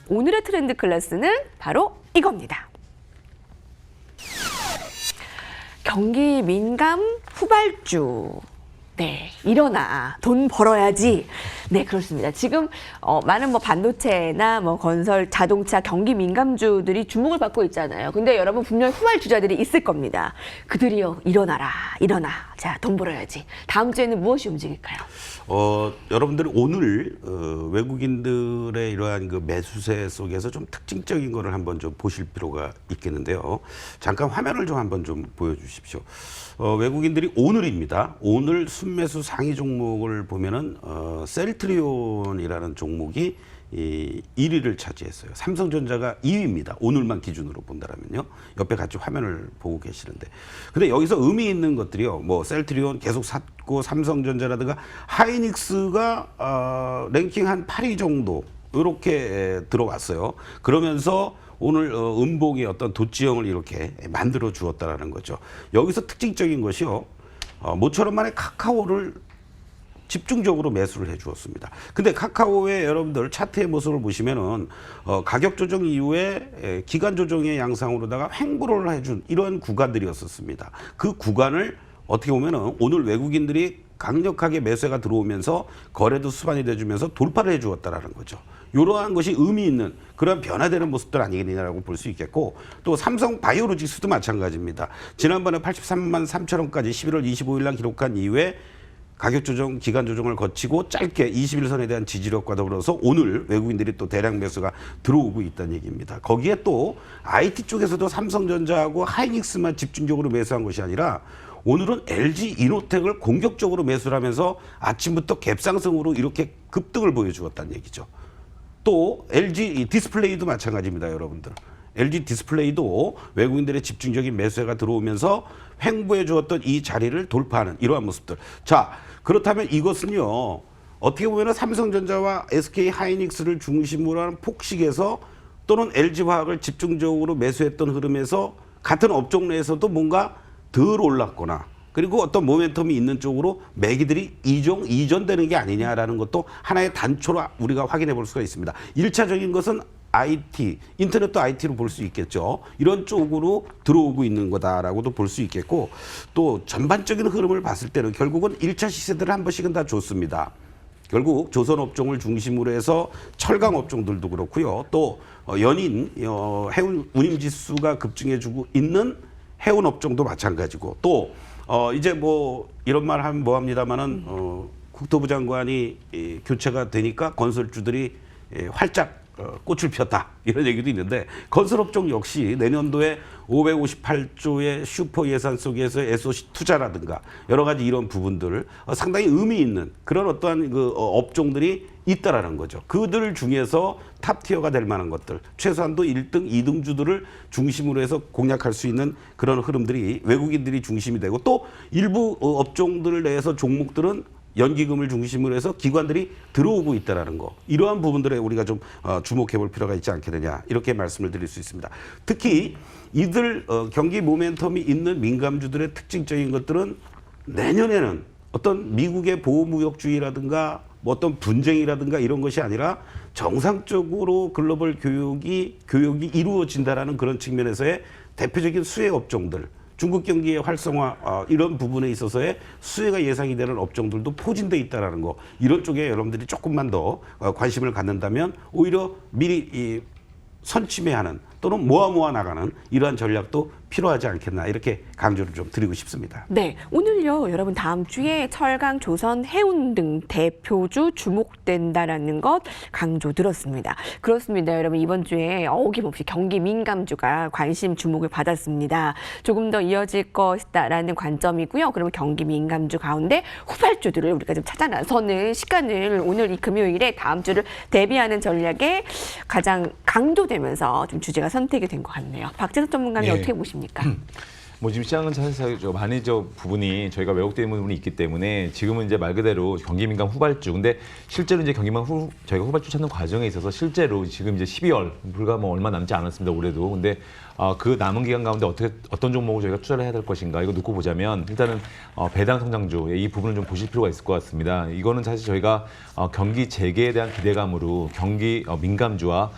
오늘의 트렌드 클래스는 바로 이겁니다. 경기 민감 후발주. 네, 일어나. 돈 벌어야지. 네, 그렇습니다. 지금 많은 반도체나 건설, 자동차, 경기 민감주들이 주목을 받고 있잖아요. 근데 여러분 분명 후발주자들이 있을 겁니다. 그들이요, 일어나라, 일어나. 자, 돈 벌어야지. 다음 주에는 무엇이 움직일까요? 여러분들이 오늘 외국인들의 이러한 그 매수세 속에서 좀 특징적인 거를 한번 좀 보실 필요가 있겠는데요. 잠깐 화면을 좀 한번 좀 보여주십시오. 외국인들이 오늘입니다. 오늘 순매수 상위 종목을 보면은 셀트리온이라는 종목이 1위를 차지했어요. 삼성전자가 2위입니다. 오늘만 기준으로 본다면요. 옆에 같이 화면을 보고 계시는데. 근데 여기서 의미 있는 것들이요. 셀트리온 계속 샀고 삼성전자라든가 하이닉스가 랭킹 한 8위 정도 이렇게 들어왔어요. 그러면서 오늘 음봉의 어떤 도치형을 이렇게 만들어 주었다라는 거죠. 여기서 특징적인 것이요. 모처럼 만에 카카오를 집중적으로 매수를 해 주었습니다. 근데 카카오의 여러분들 차트의 모습을 보시면은 가격 조정 이후에 기간 조정의 양상으로다가 횡보를 해준 이런 구간들이었었습니다. 그 구간을 어떻게 보면은 오늘 외국인들이 강력하게 매수가 들어오면서 거래도 수반이 돼주면서 돌파를 해 주었다라는 거죠. 이러한 것이 의미 있는 그런 변화되는 모습들 아니겠느냐라고 볼 수 있겠고, 또 삼성 바이오로직스도 마찬가지입니다. 지난번에 83만 3천 원까지 11월 25일 날 기록한 이후에 가격 조정, 기간 조정을 거치고 짧게 21선에 대한 지지력과 더불어서 오늘 외국인들이 또 대량 매수가 들어오고 있다는 얘기입니다. 거기에 또 IT 쪽에서도 삼성전자하고 하이닉스만 집중적으로 매수한 것이 아니라 오늘은 LG 이노텍을 공격적으로 매수를 하면서 아침부터 갭상승으로 이렇게 급등을 보여주었다는 얘기죠. 또 LG 디스플레이도 마찬가지입니다, 여러분들. LG 디스플레이도 외국인들의 집중적인 매수가 들어오면서 횡보해 주었던 이 자리를 돌파하는 이러한 모습들. 자, 그렇다면 이것은요, 어떻게 보면 삼성전자와 SK 하이닉스를 중심으로 하는 폭식에서 또는 LG화학을 집중적으로 매수했던 흐름에서 같은 업종 내에서도 뭔가 덜 올랐거나 그리고 어떤 모멘텀이 있는 쪽으로 매기들이 이전되는 게 아니냐라는 것도 하나의 단초로 우리가 확인해 볼 수가 있습니다. 1차적인 것은 IT, 인터넷도 IT로 볼 수 있겠죠. 이런 쪽으로 들어오고 있는 거다라고도 볼 수 있겠고, 또 전반적인 흐름을 봤을 때는 결국은 1차 시세들을 한 번씩은 다 줬습니다. 결국 조선업종을 중심으로 해서 철강업종들도 그렇고요. 또 연인 해운 운임지수가 급증해주고 있는 해운업종도 마찬가지고, 또 이제 이런 말 하면 뭐합니다마는 국토부 장관이 교체가 되니까 건설주들이 활짝 꽃을 폈다 이런 얘기도 있는데, 건설업종 역시 내년도에 558조의 슈퍼 예산 속에서 SOC 투자라든가 여러 가지 이런 부분들 상당히 의미 있는 그런 어떠한 그 업종들이 있다라는 거죠. 그들 중에서 탑티어가 될 만한 것들, 최소한도 1등, 2등주들을 중심으로 해서 공략할 수 있는 그런 흐름들이 외국인들이 중심이 되고, 또 일부 업종들 내에서 종목들은 연기금을 중심으로 해서 기관들이 들어오고 있다는 거, 이러한 부분들에 우리가 좀 주목해 볼 필요가 있지 않겠느냐 이렇게 말씀을 드릴 수 있습니다. 특히 이들 경기 모멘텀이 있는 민감주들의 특징적인 것들은 내년에는 어떤 미국의 보호무역주의라든가 어떤 분쟁이라든가 이런 것이 아니라 정상적으로 글로벌 교역이 이루어진다라는 그런 측면에서의 대표적인 수혜 업종들, 중국 경기의 활성화 이런 부분에 있어서의 수혜가 예상이 되는 업종들도 포진돼 있다라는 거, 이런 쪽에 여러분들이 조금만 더 관심을 갖는다면 오히려 미리 선침해하는 또는 모아 나가는 이러한 전략도 필요하지 않겠나 이렇게 강조를 좀 드리고 싶습니다. 네, 오늘요 여러분 다음 주에 철강, 조선, 해운 등 대표주 주목된다라는 것 강조 들었습니다. 그렇습니다, 여러분 이번 주에 어김없이 경기 민감주가 관심 주목을 받았습니다. 조금 더 이어질 것이다라는 관점이고요. 그러면 경기 민감주 가운데 후발주들을 우리가 좀 찾아 나서는 시간을 오늘 이 금요일에 다음 주를 대비하는 전략에 가장 강조되면서 좀 주제가 선택이 된 것 같네요. 박재석 전문가님 어떻게 보십니까? 지금 시장은 사실 많이 부분이 저희가 왜곡되는 부분이 있기 때문에 지금은 이제 말 그대로 경기 민감 후발주. 근데 실제로 이제 경기 민감 저희가 후발주 찾는 과정에 있어서 실제로 지금 이제 12월 불과 얼마 남지 않았습니다, 올해도. 근데 그 남은 기간 가운데 어떤 종목을 저희가 투자를 해야 될 것인가 이거 놓고 보자면 일단은 배당 성장주 이 부분을 좀 보실 필요가 있을 것 같습니다. 이거는 사실 저희가 경기 재개에 대한 기대감으로 경기 민감주와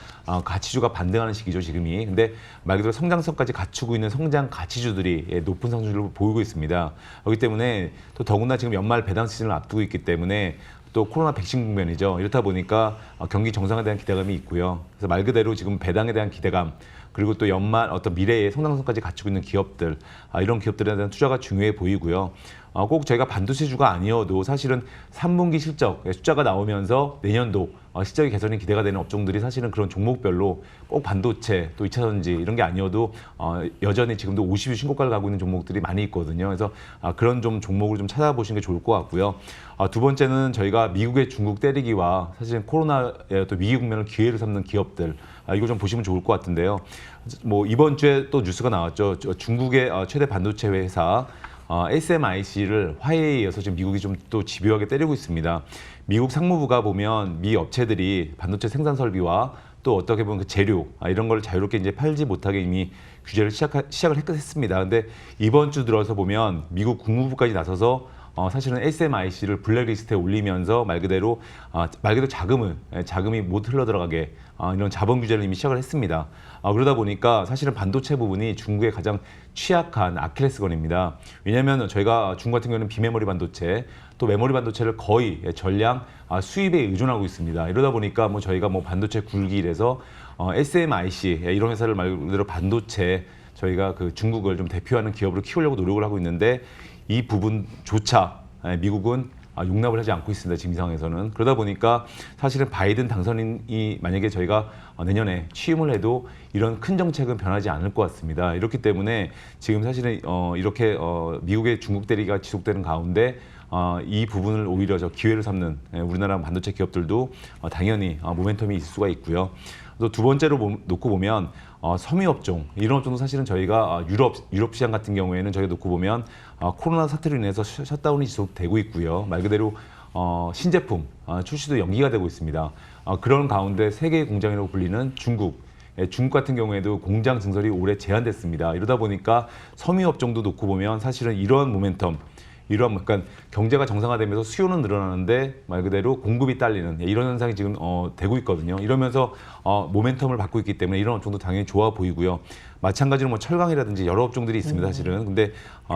가치주가 반등하는 시기죠 지금이. 근데 말 그대로 성장성까지 갖추고 있는 성장 가치주들이 높은 성장률을 보이고 있습니다. 그렇기 때문에 또 더구나 지금 연말 배당 시즌을 앞두고 있기 때문에 또 코로나 백신 국면이죠. 이렇다 보니까 경기 정상에 대한 기대감이 있고요. 그래서 말 그대로 지금 배당에 대한 기대감 그리고 또 연말 어떤 미래의 성장성까지 갖추고 있는 기업들 이런 기업들에 대한 투자가 중요해 보이고요. 꼭 저희가 반도체주가 아니어도 사실은 3분기 실적 숫자가 나오면서 내년도 실적의 개선이 기대가 되는 업종들이 사실은 그런 종목별로 꼭 반도체 또 2차 전지 이런 게 아니어도 여전히 지금도 50일 신고가를 가고 있는 종목들이 많이 있거든요. 그래서 그런 좀 종목을 좀 찾아보시는 게 좋을 것 같고요. 두 번째는 저희가 미국의 중국 때리기와 사실은 코로나의 또 위기 국면을 기회를 삼는 기업들 이거 좀 보시면 좋을 것 같은데요. 뭐 이번 주에 또 뉴스가 나왔죠. 중국의 최대 반도체 회사 SMIC를 화해에 이어서 지금 미국이 좀 또 집요하게 때리고 있습니다. 미국 상무부가 보면 미 업체들이 반도체 생산 설비와 또 어떻게 보면 그 재료 이런 걸 자유롭게 이제 팔지 못하게 이미 규제를 시작을 했습니다. 근데 이번 주 들어서 보면 미국 국무부까지 나서서 사실은 SMIC를 블랙리스트에 올리면서 말 그대로 자금이 못 흘러 들어가게 이런 자본 규제를 이미 시작을 했습니다. 그러다 보니까 사실은 반도체 부분이 중국의 가장 취약한 아킬레스건입니다. 왜냐하면 저희가 중국 같은 경우는 비메모리 반도체 또 메모리 반도체를 거의 전량 수입에 의존하고 있습니다. 이러다 보니까 뭐 저희가 뭐 반도체 굴기일에서 SMIC 이런 회사를 말 그대로 반도체 저희가 그 중국을 좀 대표하는 기업으로 키우려고 노력을 하고 있는데 이 부분조차 미국은 용납을 하지 않고 있습니다. 지금 이 상황에서는. 그러다 보니까 사실은 바이든 당선인이 만약에 저희가 내년에 취임을 해도 이런 큰 정책은 변하지 않을 것 같습니다. 이렇기 때문에 지금 사실은 이렇게 미국의 중국 대리가 지속되는 가운데 이 부분을 오히려 기회를 삼는 우리나라 반도체 기업들도 당연히 모멘텀이 있을 수가 있고요. 또 두 번째로 놓고 보면 섬유 업종 이런 업종도 사실은 저희가 유럽 시장 같은 경우에는 저희가 놓고 보면 코로나 사태로 인해서 셧다운이 지속되고 있고요. 말 그대로 신제품 출시도 연기가 되고 있습니다. 그런 가운데 세계의 공장이라고 불리는 중국 같은 경우에도 공장 증설이 올해 제한됐습니다. 이러다 보니까 섬유 업종도 놓고 보면 사실은 이러한 모멘텀 이런 약간 경제가 정상화되면서 수요는 늘어나는데 말 그대로 공급이 딸리는 이런 현상이 지금 되고 있거든요. 이러면서 모멘텀을 받고 있기 때문에 이런 업종도 당연히 좋아 보이고요. 마찬가지로 뭐 철강이라든지 여러 업종들이 있습니다. 사실은. 근데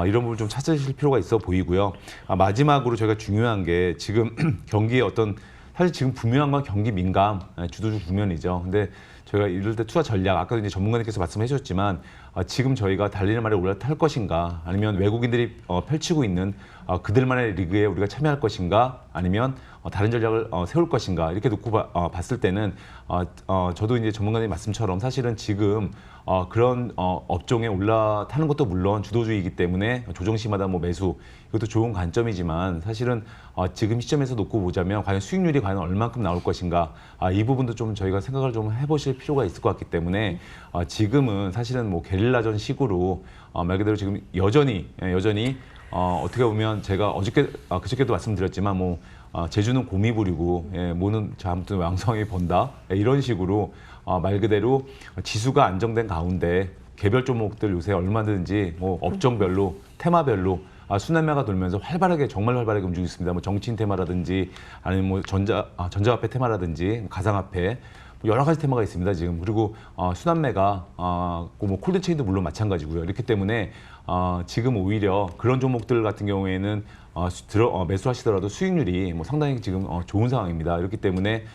이런 부분 좀 찾으실 필요가 있어 보이고요. 마지막으로 저희가 중요한 게 지금 경기에 사실 지금 분명한 건 경기 민감 주도주 국면이죠. 근데 저희가 이럴 때 투자 전략 아까도 이제 전문가님께서 말씀해 주셨지만 지금 저희가 달리는 말에 올라탈 것인가 아니면 외국인들이 펼치고 있는 그들만의 리그에 우리가 참여할 것인가 아니면 다른 전략을 세울 것인가 이렇게 놓고 봤을 때는 저도 이제 전문가님 말씀처럼 사실은 지금 그런 업종에 올라타는 것도 물론 주도주의이기 때문에 조정시마다 뭐 매수 이것도 좋은 관점이지만 사실은 지금 시점에서 놓고 보자면 과연 수익률이 과연 얼만큼 나올 것인가 이 부분도 좀 저희가 생각을 좀 해보실 필요가 있을 것 같기 때문에 지금은 사실은 뭐 게릴라전 식으로 말 그대로 지금 여전히 어떻게 보면 제가 그저께도 말씀드렸지만 뭐 제주는 곰이 부리고 모는 아무튼 왕성하게 번다 이런 식으로 말 그대로 지수가 안정된 가운데 개별 종목들 요새 얼마든지 뭐 업종별로 테마별로 순환매가 돌면서 정말 활발하게 움직이고 있습니다. 뭐 정치인 테마라든지 아니면 뭐 전자화폐 테마라든지 가상화폐 여러 가지 테마가 있습니다 지금. 그리고 순환매가 뭐 콜드체인도 물론 마찬가지고요. 이렇기 때문에 지금 오히려 그런 종목들 같은 경우에는 매수하시더라도 수익률이 뭐 상당히 지금 좋은 상황입니다. 이렇기 때문에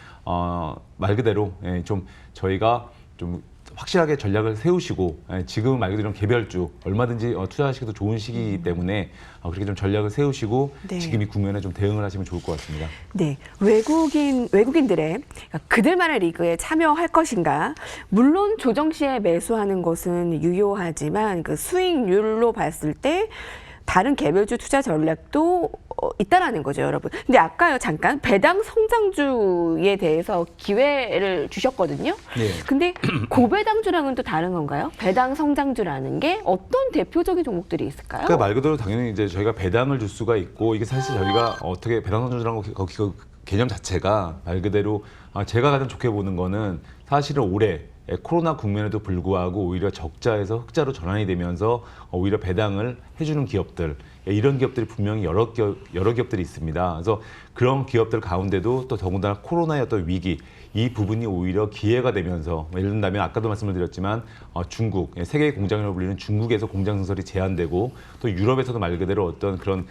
말 그대로 좀 저희가 좀 확실하게 전략을 세우시고 지금 말 그대로 개별주 얼마든지 투자하시기도 좋은 시기이기 때문에 그렇게 좀 전략을 세우시고 네. 지금 이 국면에 좀 대응을 하시면 좋을 것 같습니다. 네, 외국인들의 그들만의 리그에 참여할 것인가? 물론 조정 시에 매수하는 것은 유효하지만 그 수익률로 봤을 때 다른 개별주 투자 전략도 있다라는 거죠, 여러분. 근데 아까요 잠깐 배당 성장주에 대해서 기회를 주셨거든요. 네. 근데 고배당주랑은 또 다른 건가요? 배당 성장주라는 게 어떤 대표적인 종목들이 있을까요? 그러니까 말 그대로 당연히 이제 저희가 배당을 줄 수가 있고 이게 사실 저희가 어떻게 배당 성장주라는 거 개념 자체가 말 그대로 제가 가장 좋게 보는 거는 사실은 올해 코로나 국면에도 불구하고 오히려 적자에서 흑자로 전환이 되면서 오히려 배당을 해주는 기업들, 이런 기업들이 분명히 여러 기업들이 있습니다. 그래서 그런 기업들 가운데도 또 더군다나 코로나의 어떤 위기, 이 부분이 오히려 기회가 되면서, 예를 든다면 아까도 말씀을 드렸지만 중국, 세계의 공장이라고 불리는 중국에서 공장 증설이 제한되고, 또 유럽에서도 말 그대로 어떤 그런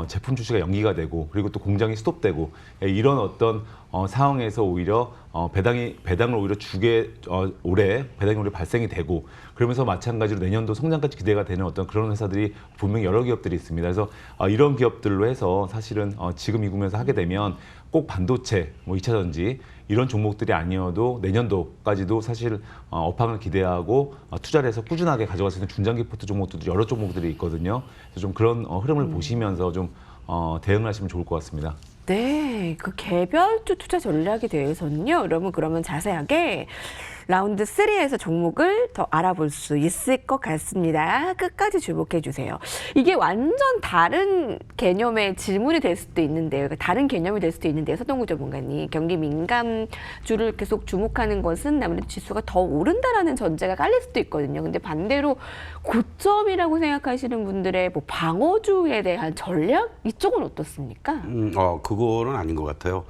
제품 출시가 연기가 되고, 그리고 또 공장이 스톱되고, 이런 어떤 상황에서 오히려 배당을 오히려 올해 배당이 오히려 발생이 되고, 그러면서 마찬가지로 내년도 성장까지 기대가 되는 어떤 그런 회사들이 분명히 여러 기업들이 있습니다. 그래서 이런 기업들로 해서 사실은 지금 이 구매에서 하게 되면 꼭 반도체, 뭐 2차 전지 이런 종목들이 아니어도 내년도까지도 사실 업황을 기대하고 투자를 해서 꾸준하게 가져갈 수 있는 중장기 포트 종목들도 여러 종목들이 있거든요. 그래서 좀 그런 흐름을 보시면서 좀 대응을 하시면 좋을 것 같습니다. 네, 그 개별주 투자 전략에 대해서는요, 여러분 그러면 자세하게 라운드 3에서 종목을 더 알아볼 수 있을 것 같습니다. 끝까지 주목해 주세요. 이게 완전 다른 개념의 질문이 될 수도 있는데요. 다른 개념이 될 수도 있는데요. 서동구 전문가님, 경기 민감주를 계속 주목하는 것은 아무래도 지수가 더 오른다라는 전제가 깔릴 수도 있거든요. 근데 반대로 고점이라고 생각하시는 분들의 뭐 방어주에 대한 전략 이쪽은 어떻습니까? 그거는 아닌 것 같아요.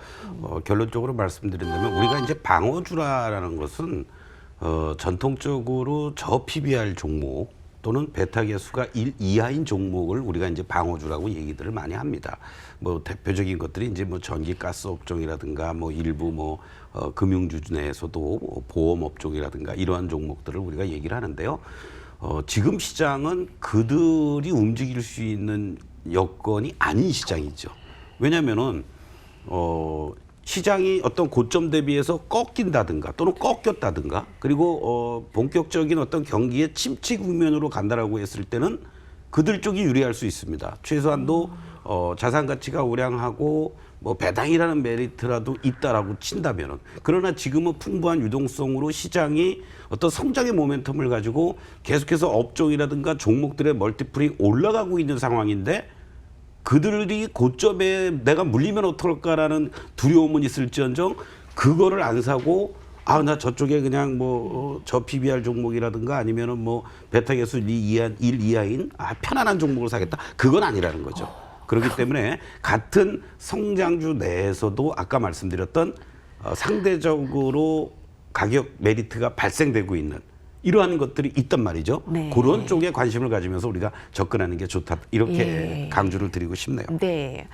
결론적으로 말씀드린다면 우리가 이제 방어주라는 것은 전통적으로 저 PBR 종목 또는 베타 계수가 1 이하인 종목을 우리가 이제 방어주라고 얘기들을 많이 합니다. 뭐 대표적인 것들이 이제 뭐 전기 가스 업종이라든가 뭐 일부 뭐 금융주 내에서도 보험 업종이라든가 이러한 종목들을 우리가 얘기를 하는데요. 지금 시장은 그들이 움직일 수 있는 여건이 아닌 시장이죠. 왜냐면은 시장이 어떤 고점 대비해서 꺾인다든가 또는 꺾였다든가, 그리고 본격적인 어떤 경기의 침체 국면으로 간다라고 했을 때는 그들 쪽이 유리할 수 있습니다. 최소한도 자산 가치가 우량하고 뭐 배당이라는 메리트라도 있다라고 친다면은. 그러나 지금은 풍부한 유동성으로 시장이 어떤 성장의 모멘텀을 가지고 계속해서 업종이라든가 종목들의 멀티플이 올라가고 있는 상황인데, 그들이 고점에 내가 물리면 어떨까라는 두려움은 있을지언정 그거를 안 사고 나 저쪽에 그냥 뭐 저 PBR 종목이라든가 아니면은 뭐 베타 계수 1 이하인 편안한 종목을 사겠다. 그건 아니라는 거죠. 그렇기 때문에 같은 성장주 내에서도 아까 말씀드렸던 상대적으로 가격 메리트가 발생되고 있는 이러한 것들이 있단 말이죠. 네. 그런 쪽에 관심을 가지면서 우리가 접근하는 게 좋다. 이렇게 예. 강조를 드리고 싶네요. 네.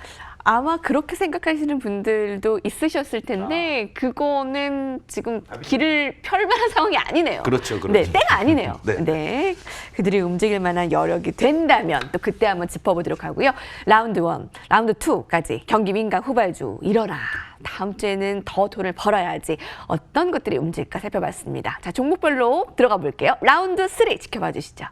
아마 그렇게 생각하시는 분들도 있으셨을 텐데 그거는 지금 길을 펼 만한 상황이 아니네요. 그렇죠, 그렇죠. 네, 때가 아니네요. 네. 네. 그들이 움직일 만한 여력이 된다면 또 그때 한번 짚어보도록 하고요. 라운드 1, 라운드 2까지 경기 민감 후발주 일어나. 다음 주에는 더 돈을 벌어야지. 어떤 것들이 움직일까 살펴봤습니다. 자, 종목별로 들어가 볼게요. 라운드 3 지켜봐 주시죠.